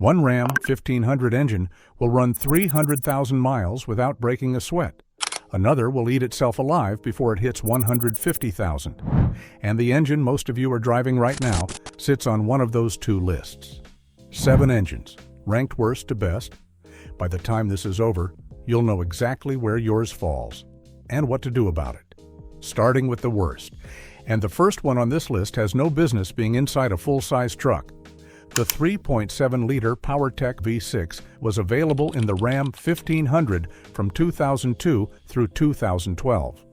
One Ram 1500 engine will run 300,000 miles without breaking a sweat. Another will eat itself alive before it hits 150,000. And the engine most of you are driving right now sits on one of those two lists. 7 engines, ranked worst to best. By the time this is over, you'll know exactly where yours falls and what to do about it. Starting with the worst. And the first one on this list has no business being inside a full-size truck. The 3.7-liter PowerTech V6 was available in the Ram 1500 from 2002 through 2012.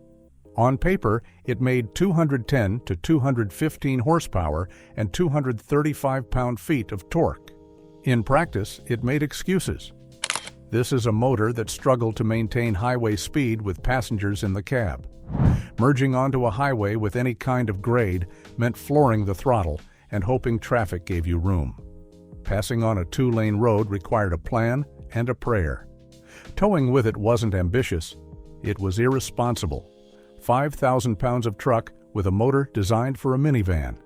On paper, it made 210 to 215 horsepower and 235 pound-feet of torque. In practice, it made excuses. This is a motor that struggled to maintain highway speed with passengers in the cab. Merging onto a highway with any kind of grade meant flooring the throttle and hoping traffic gave you room. Passing on a 2-lane road required a plan and a prayer. Towing with it wasn't ambitious, it was irresponsible. 5,000 pounds of truck with a motor designed for a minivan.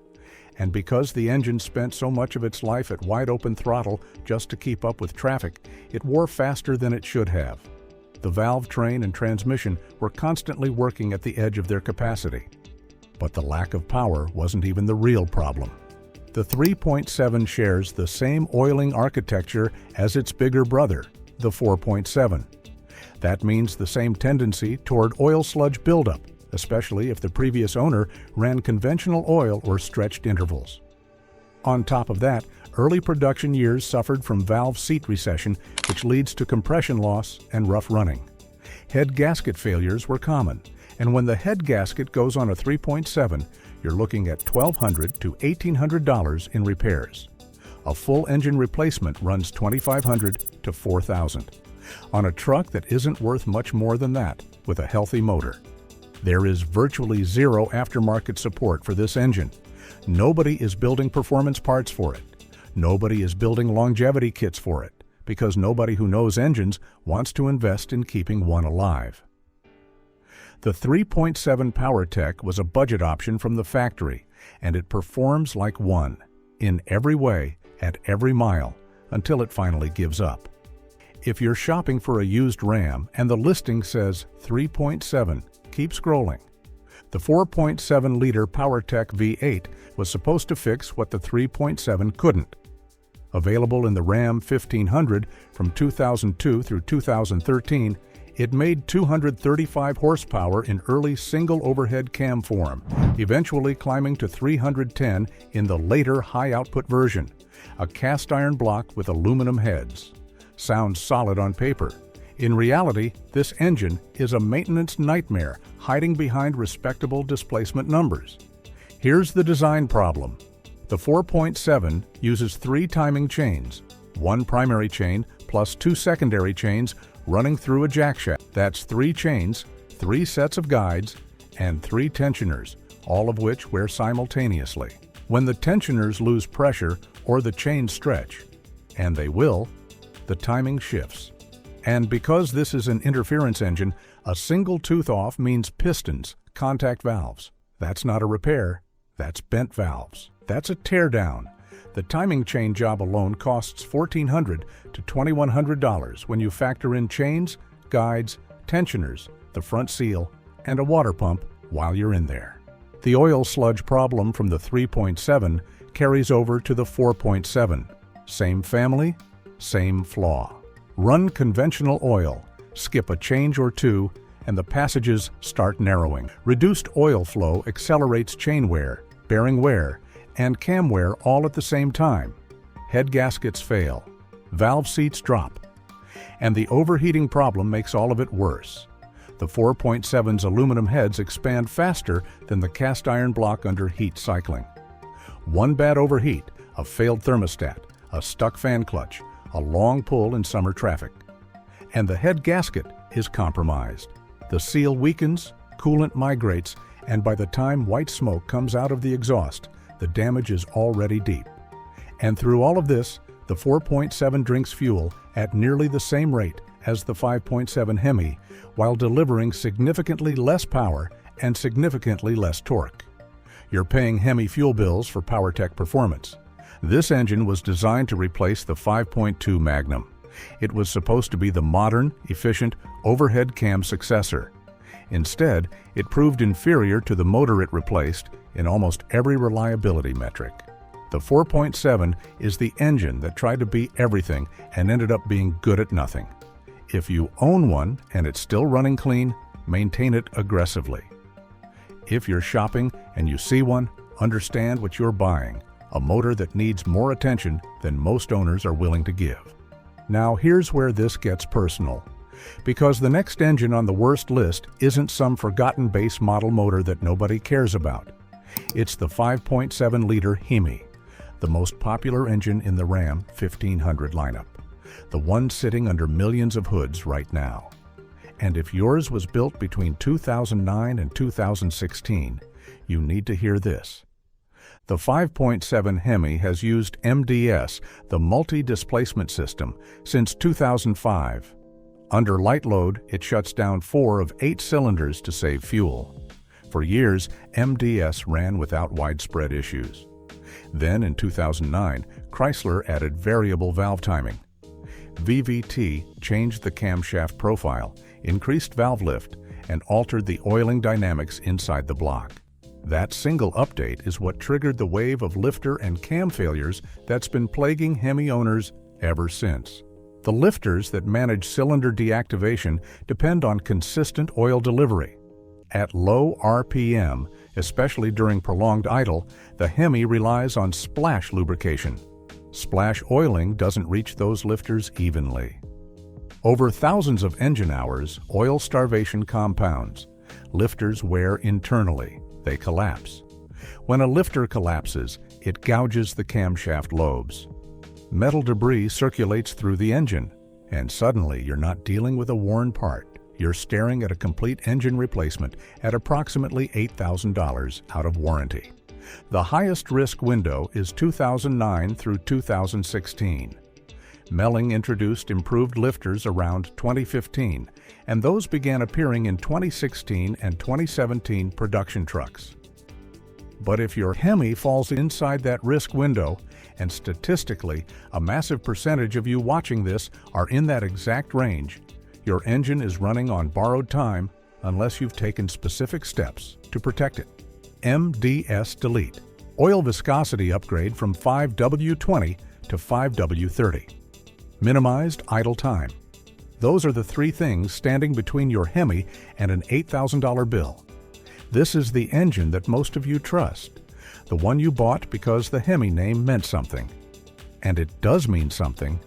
And because the engine spent so much of its life at wide-open throttle just to keep up with traffic, it wore faster than it should have. The valve train and transmission were constantly working at the edge of their capacity. But the lack of power wasn't even the real problem. The 3.7 shares the same oiling architecture as its bigger brother, the 4.7. That means the same tendency toward oil sludge buildup, especially if the previous owner ran conventional oil or stretched intervals. On top of that, early production years suffered from valve seat recession, which leads to compression loss and rough running. Head gasket failures were common, and when the head gasket goes on a 3.7, you're looking at $1,200 to $1,800 in repairs. A full engine replacement runs $2,500 to $4,000 on a truck that isn't worth much more than that with a healthy motor. There is virtually zero aftermarket support for this engine. Nobody is building performance parts for it. Nobody is building longevity kits for it, because nobody who knows engines wants to invest in keeping one alive. The 3.7 PowerTech was a budget option from the factory, and it performs like one, in every way, at every mile, until it finally gives up. If you're shopping for a used Ram and the listing says 3.7, keep scrolling. The 4.7-liter PowerTech V8 was supposed to fix what the 3.7 couldn't. Available in the Ram 1500 from 2002 through 2013, it made 235 horsepower in early single overhead cam form, eventually climbing to 310 in the later high-output version, a cast-iron block with aluminum heads. Sounds solid on paper. In reality, this engine is a maintenance nightmare hiding behind respectable displacement numbers. Here's the design problem. The 4.7 uses 3 timing chains, 1 primary chain plus 2 secondary chains running through a jackshaft. That's 3 chains, 3 sets of guides, and 3 tensioners, all of which wear simultaneously. When the tensioners lose pressure or the chains stretch, and they will, the timing shifts. And because this is an interference engine, a single tooth off means pistons, contact valves. That's not a repair, that's bent valves. That's a teardown. The timing chain job alone costs $1,400 to $2,100 when you factor in chains, guides, tensioners, the front seal, and a water pump while you're in there. The oil sludge problem from the 3.7 carries over to the 4.7. Same family, same flaw. Run conventional oil, skip a change or two, and the passages start narrowing. Reduced oil flow accelerates chain wear, bearing wear, and cam wear all at the same time. Head gaskets fail, valve seats drop, and the overheating problem makes all of it worse. The 4.7's aluminum heads expand faster than the cast iron block under heat cycling. One bad overheat, a failed thermostat, a stuck fan clutch, a long pull in summer traffic. And the head gasket is compromised. The seal weakens, coolant migrates, and by the time white smoke comes out of the exhaust, the damage is already deep. And through all of this, the 4.7 drinks fuel at nearly the same rate as the 5.7 HEMI, while delivering significantly less power and significantly less torque. You're paying HEMI fuel bills for PowerTech performance. This engine was designed to replace the 5.2 Magnum. It was supposed to be the modern, efficient, overhead cam successor. Instead, it proved inferior to the motor it replaced in almost every reliability metric. The 4.7 is the engine that tried to beat everything and ended up being good at nothing. If you own one and it's still running clean, maintain it aggressively. If you're shopping and you see one, understand what you're buying, a motor that needs more attention than most owners are willing to give. Now here's where this gets personal, because the next engine on the worst list isn't some forgotten base model motor that nobody cares about. It's the 5.7-liter HEMI, the most popular engine in the Ram 1500 lineup, the one sitting under millions of hoods right now. And if yours was built between 2009 and 2016, you need to hear this. The 5.7 HEMI has used MDS, the multi-displacement system, since 2005. Under light load, it shuts down 4 of 8 cylinders to save fuel. For years, MDS ran without widespread issues. Then, in 2009, Chrysler added variable valve timing. VVT changed the camshaft profile, increased valve lift, and altered the oiling dynamics inside the block. That single update is what triggered the wave of lifter and cam failures that's been plaguing HEMI owners ever since. The lifters that manage cylinder deactivation depend on consistent oil delivery. At low RPM, especially during prolonged idle, the HEMI relies on splash lubrication. Splash oiling doesn't reach those lifters evenly. Over thousands of engine hours, oil starvation compounds. Lifters wear internally. They collapse. When a lifter collapses, it gouges the camshaft lobes. Metal debris circulates through the engine, and suddenly you're not dealing with a worn part. You're staring at a complete engine replacement at approximately $8,000 out of warranty. The highest risk window is 2009 through 2016. Melling introduced improved lifters around 2015, and those began appearing in 2016 and 2017 production trucks. But if your HEMI falls inside that risk window, and statistically, a massive percentage of you watching this are in that exact range, your engine is running on borrowed time unless you've taken specific steps to protect it. MDS Delete. Oil viscosity upgrade from 5W20 to 5W30. Minimized idle time. Those are the 3 things standing between your HEMI and an $8,000 bill. This is the engine that most of you trust, the one you bought because the HEMI name meant something. And it does mean something,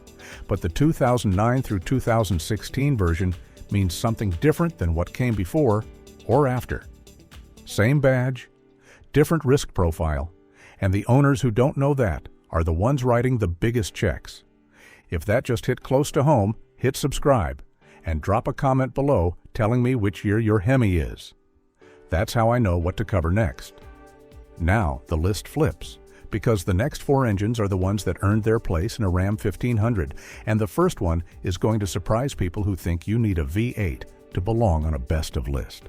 but the 2009 through 2016 version means something different than what came before or after. Same badge, different risk profile, and the owners who don't know that are the ones writing the biggest checks. If that just hit close to home, hit subscribe and drop a comment below telling me which year your HEMI is. That's how I know what to cover next. Now the list flips, because the next 4 engines are the ones that earned their place in a Ram 1500, and the first one is going to surprise people who think you need a V8 to belong on a best of list.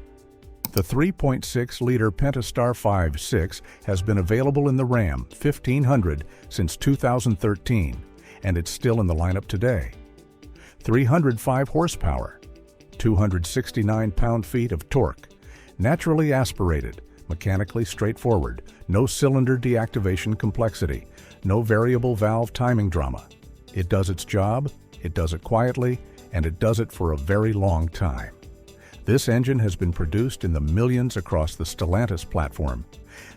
The 3.6-liter Pentastar V6 has been available in the Ram 1500 since 2013, and it's still in the lineup today. 305 horsepower, 269 pound-feet of torque, naturally aspirated, mechanically straightforward, no cylinder deactivation complexity, no variable valve timing drama. It does its job, it does it quietly, and it does it for a very long time. This engine has been produced in the millions across the Stellantis platform.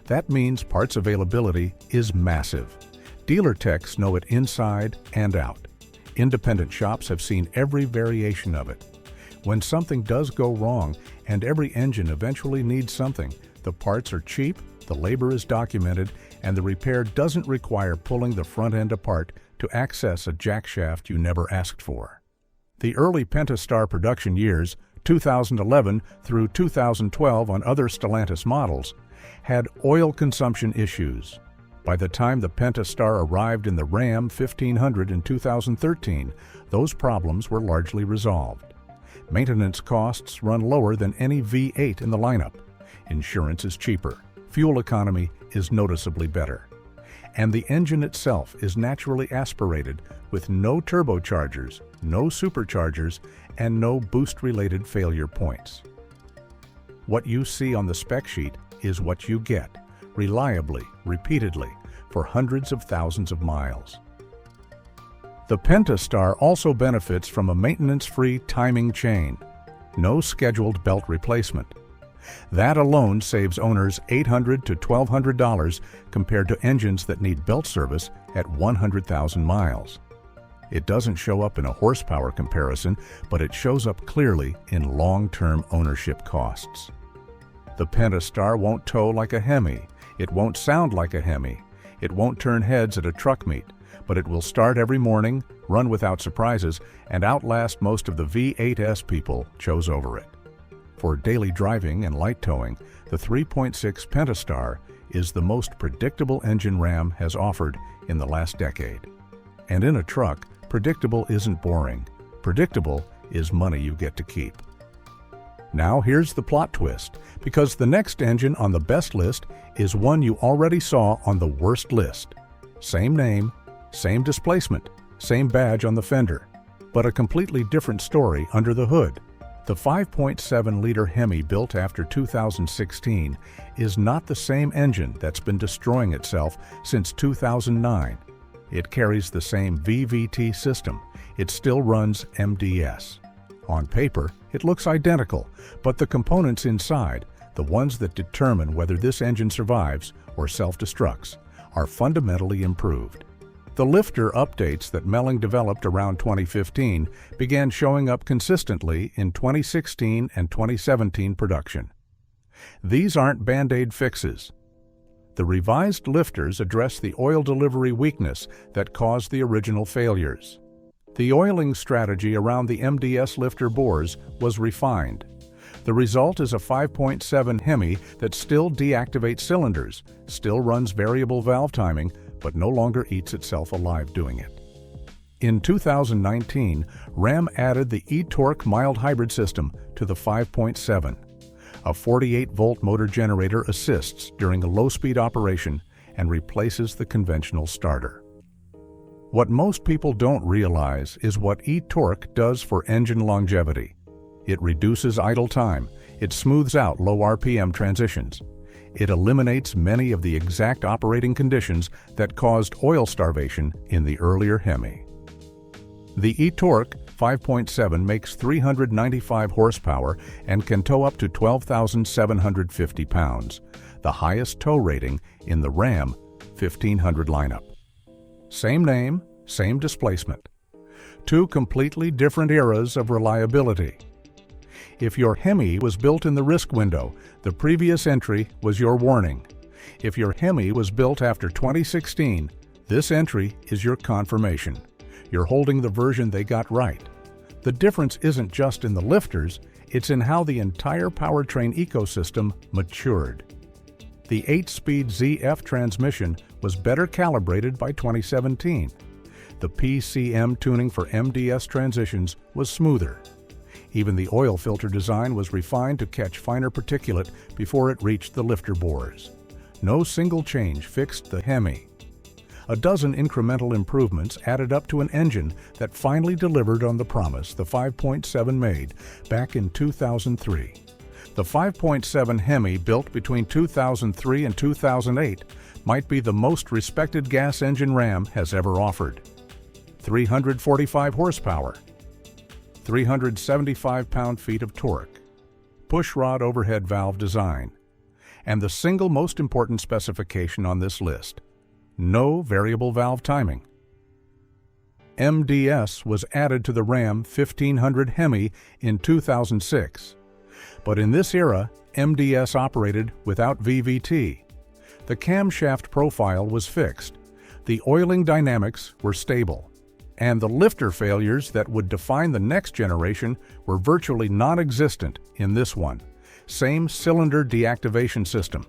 That means parts availability is massive. Dealer techs know it inside and out. Independent shops have seen every variation of it. When something does go wrong, and every engine eventually needs something, the parts are cheap, the labor is documented, and the repair doesn't require pulling the front end apart to access a jackshaft you never asked for. The early Pentastar production years, 2011 through 2012 on other Stellantis models, had oil consumption issues. By the time the Pentastar arrived in the Ram 1500 in 2013, those problems were largely resolved. Maintenance costs run lower than any V8 in the lineup. Insurance is cheaper. Fuel economy is noticeably better. and the engine itself is naturally aspirated with no turbochargers, no superchargers, and no boost-related failure points. What you see on the spec sheet is what you get, reliably, repeatedly, for hundreds of thousands of miles. The Pentastar also benefits from a maintenance-free timing chain, no scheduled belt replacement. That alone saves owners $800 to $1,200 compared to engines that need belt service at 100,000 miles. It doesn't show up in a horsepower comparison, but it shows up clearly in long-term ownership costs. The Pentastar won't tow like a HEMI, it won't sound like a HEMI, it won't turn heads at a truck meet, but it will start every morning, run without surprises, and outlast most of the V8S people chose over it. For daily driving and light towing, the 3.6 Pentastar is the most predictable engine Ram has offered in the last decade. And in a truck, predictable isn't boring. Predictable is money you get to keep. Now here's the plot twist, because the next engine on the best list is one you already saw on the worst list. Same name, same displacement, same badge on the fender, but a completely different story under the hood. The 5.7-liter HEMI built after 2016 is not the same engine that's been destroying itself since 2009. It carries the same VVT system. It still runs MDS. On paper, it looks identical, but the components inside, the ones that determine whether this engine survives or self-destructs, are fundamentally improved. The lifter updates that Melling developed around 2015 began showing up consistently in 2016 and 2017 production. These aren't Band-Aid fixes. The revised lifters address the oil delivery weakness that caused the original failures. The oiling strategy around the MDS lifter bores was refined. The result is a 5.7 HEMI that still deactivates cylinders, still runs variable valve timing, but no longer eats itself alive doing it. In 2019, Ram added the e-torque mild hybrid system to the 5.7. A 48-volt motor generator assists during a low-speed operation and replaces the conventional starter. What most people don't realize is what e-torque does for engine longevity. It reduces idle time, it smooths out low RPM transitions. It eliminates many of the exact operating conditions that caused oil starvation in the earlier HEMI. The e-torque 5.7 makes 395 horsepower and can tow up to 12,750 pounds, the highest tow rating in the Ram 1500 lineup. Same name, same displacement. Two completely different eras of reliability. If your HEMI was built in the risk window, the previous entry was your warning. If your HEMI was built after 2016, this entry is your confirmation. You're holding the version they got right. The difference isn't just in the lifters, it's in how the entire powertrain ecosystem matured. The 8-speed ZF transmission was better calibrated by 2017. The PCM tuning for MDS transitions was smoother. Even the oil filter design was refined to catch finer particulate before it reached the lifter bores. No single change fixed the HEMI. A dozen incremental improvements added up to an engine that finally delivered on the promise the 5.7 made back in 2003. The 5.7 HEMI built between 2003 and 2008 might be the most respected gas engine Ram has ever offered. 345 horsepower, 375 pound-feet of torque, pushrod overhead valve design, and the single most important specification on this list: no variable valve timing. MDS was added to the Ram 1500 HEMI in 2006, but in this era, MDS operated without VVT. The camshaft profile was fixed, the oiling dynamics were stable, and the lifter failures that would define the next generation were virtually non-existent in this one. Same cylinder deactivation system,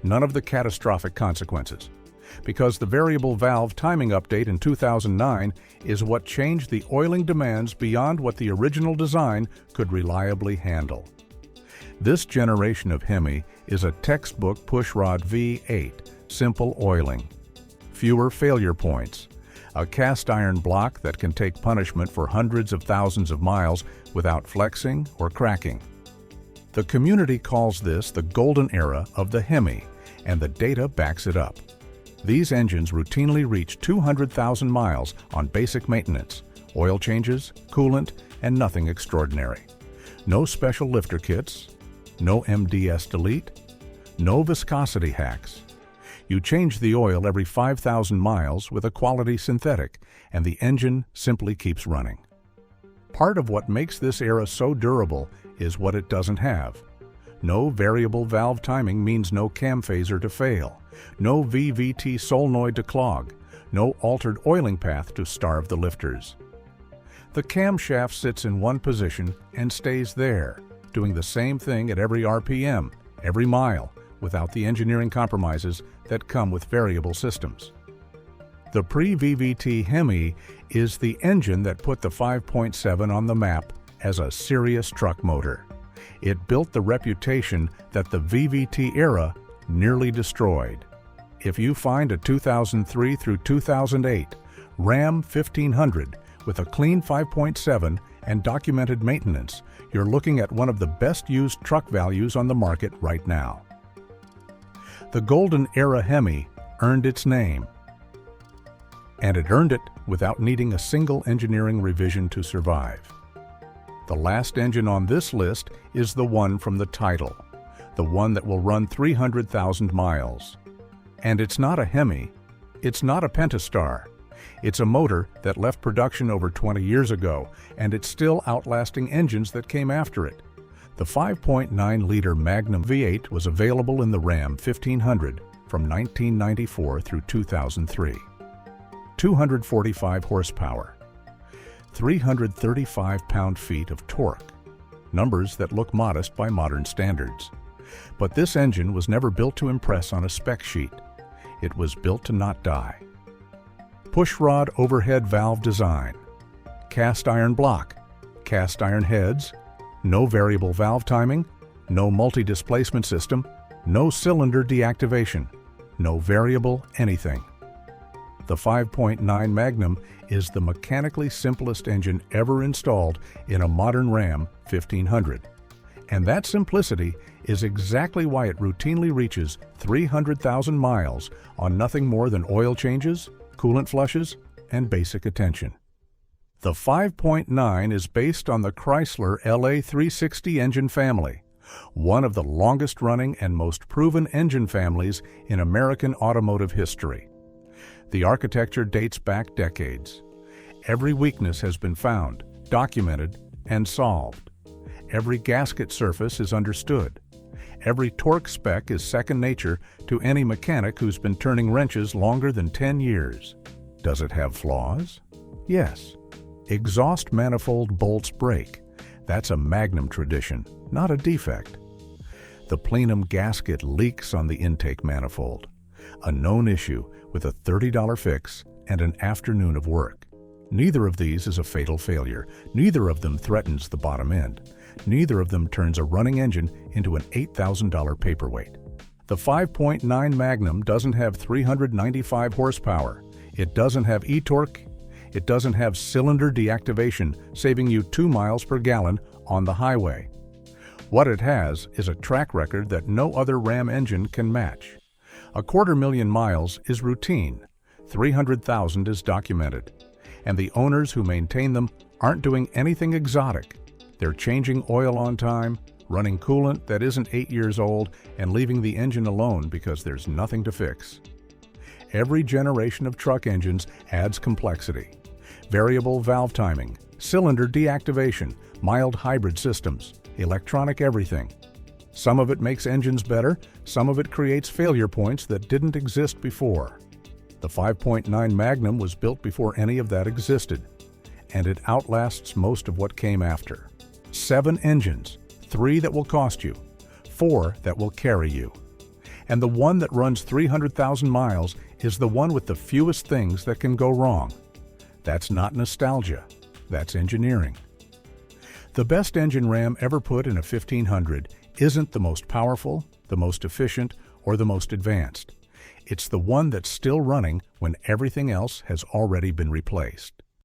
none of the catastrophic consequences. Because the variable valve timing update in 2009 is what changed the oiling demands beyond what the original design could reliably handle. This generation of HEMI is a textbook pushrod V8, simple oiling. fewer failure points. A cast iron block that can take punishment for hundreds of thousands of miles without flexing or cracking. The community calls this the golden era of the HEMI, and the data backs it up. These engines routinely reach 200,000 miles on basic maintenance, oil changes, coolant, and nothing extraordinary. No special lifter kits, no MDS delete, no viscosity hacks. You change the oil every 5,000 miles with a quality synthetic, and the engine simply keeps running. Part of what makes this era so durable is what it doesn't have. No variable valve timing means no cam phaser to fail, no VVT solenoid to clog, no altered oiling path to starve the lifters. The camshaft sits in one position and stays there, doing the same thing at every RPM, every mile, without the engineering compromises that come with variable systems. The pre-VVT HEMI is the engine that put the 5.7 on the map as a serious truck motor. It built the reputation that the VVT era nearly destroyed. If you find a 2003 through 2008 Ram 1500 with a clean 5.7 and documented maintenance, you're looking at one of the best used truck values on the market right now. The Golden Era HEMI earned its name, and it earned it without needing a single engineering revision to survive. The last engine on this list is the one from the title, the one that will run 300,000 miles. And it's not a HEMI, it's not a Pentastar. It's a motor that left production over 20 years ago, and it's still outlasting engines that came after it. The 5.9-liter Magnum V8 was available in the Ram 1500 from 1994 through 2003. 245 horsepower, 335 pound-feet of torque, numbers that look modest by modern standards. But this engine was never built to impress on a spec sheet. It was built to not die. Pushrod overhead valve design, cast iron block, cast iron heads, no variable valve timing, no multi-displacement system, no cylinder deactivation, no variable anything. The 5.9 Magnum is the mechanically simplest engine ever installed in a modern Ram 1500. And that simplicity is exactly why it routinely reaches 300,000 miles on nothing more than oil changes, coolant flushes, and basic attention. The 5.9 is based on the Chrysler LA360 engine family, one of the longest-running and most proven engine families in American automotive history. The architecture dates back decades. Every weakness has been found, documented, and solved. Every gasket surface is understood. Every torque spec is second nature to any mechanic who's been turning wrenches longer than 10 years. Does it have flaws? Yes. Exhaust manifold bolts break. That's a Magnum tradition, not a defect. The plenum gasket leaks on the intake manifold, a known issue with a $30 fix and an afternoon of work. Neither of these is a fatal failure. Neither of them threatens the bottom end. Neither of them turns a running engine into an $8,000 paperweight. The 5.9 Magnum doesn't have 395 horsepower. It doesn't have e-torque. It doesn't have cylinder deactivation, saving you 2 miles per gallon on the highway. What it has is a track record that no other Ram engine can match. 250,000 miles is routine. 300,000 is documented. And the owners who maintain them aren't doing anything exotic. They're changing oil on time, running coolant that isn't 8 years old, and leaving the engine alone because there's nothing to fix. Every generation of truck engines adds complexity. Variable valve timing, cylinder deactivation, mild hybrid systems, electronic everything. Some of it makes engines better, some of it creates failure points that didn't exist before. The 5.9 Magnum was built before any of that existed, and it outlasts most of what came after. 7 engines, 3 that will cost you, 4 that will carry you. And the one that runs 300,000 miles is the one with the fewest things that can go wrong. That's not nostalgia, that's engineering. The best engine Ram ever put in a 1500 isn't the most powerful, the most efficient, or the most advanced. It's the one that's still running when everything else has already been replaced.